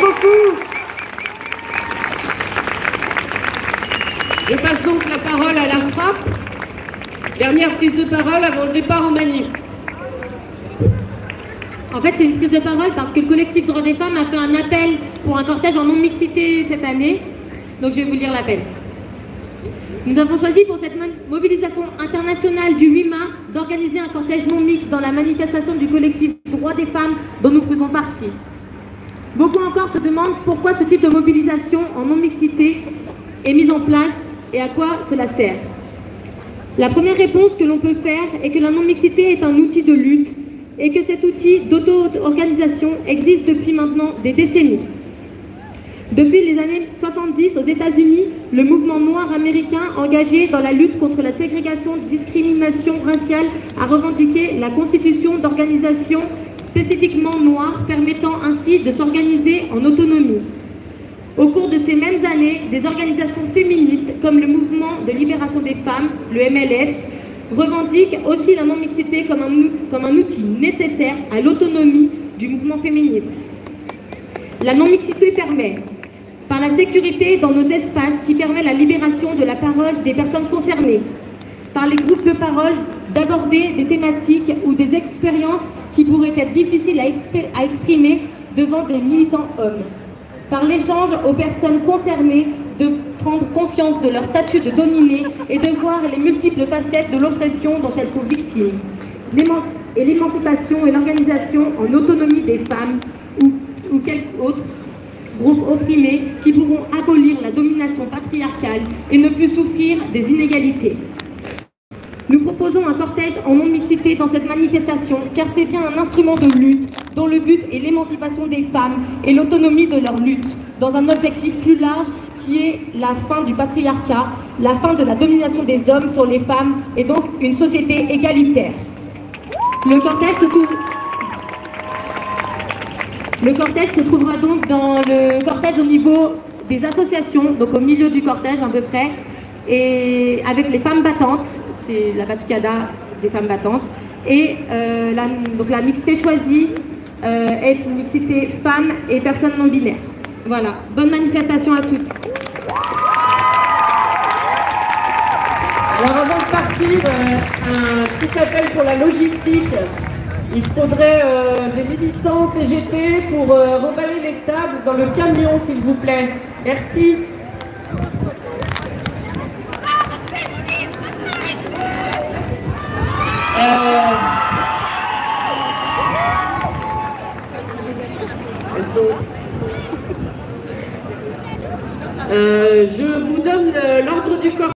beaucoup. Je passe donc la parole à la frappe. Dernière prise de parole avant le départ en manif. En fait, c'est une prise de parole parce que le collectif Droits des femmes a fait un appel pour un cortège en non-mixité cette année. Donc je vais vous lire l'appel. Nous avons choisi pour cette mobilisation internationale du 8 mars d'organiser un cortège non-mixte dans la manifestation du collectif Droits des femmes dont nous faisons partie. Beaucoup encore se demandent pourquoi ce type de mobilisation en non-mixité est mise en place et à quoi cela sert. La première réponse que l'on peut faire est que la non-mixité est un outil de lutte et que cet outil d'auto-organisation existe depuis maintenant des décennies. Depuis les années 70 aux États-Unis, le mouvement noir américain engagé dans la lutte contre la ségrégation et discrimination raciale a revendiqué la constitution d'organisations spécifiquement noires permettant ainsi de s'organiser en autonomie. Au cours de ces mêmes années, des organisations féministes comme le Mouvement de libération des femmes, le MLF, revendiquent aussi la non-mixité comme un outil nécessaire à l'autonomie du mouvement féministe. La non-mixité permet, par la sécurité dans nos espaces qui permet la libération de la parole des personnes concernées, par les groupes de parole d'aborder des thématiques ou des expériences qui pourraient être difficiles à exprimer devant des militants hommes, par l'échange aux personnes concernées de prendre conscience de leur statut de dominé et de voir les multiples facettes de l'oppression dont elles sont victimes, et l'émancipation et l'organisation en autonomie des femmes ou quelques autres groupes opprimés qui pourront abolir la domination patriarcale et ne plus souffrir des inégalités. Nous proposons un cortège en non-mixité dans cette manifestation car c'est bien un instrument de lutte dont le but est l'émancipation des femmes et l'autonomie de leur lutte dans un objectif plus large qui est la fin du patriarcat, la fin de la domination des hommes sur les femmes et donc une société égalitaire. Le cortège se trouvera donc dans le cortège au niveau des associations, donc au milieu du cortège à peu près, et avec les femmes battantes, c'est la Batucada des femmes battantes, et donc la mixité choisie est une mixité femmes et personnes non binaires. Voilà, bonne manifestation à toutes. Alors avant de partir, un petit appel pour la logistique. Il faudrait des militants CGT pour remballer les tables dans le camion, s'il vous plaît. Merci. Je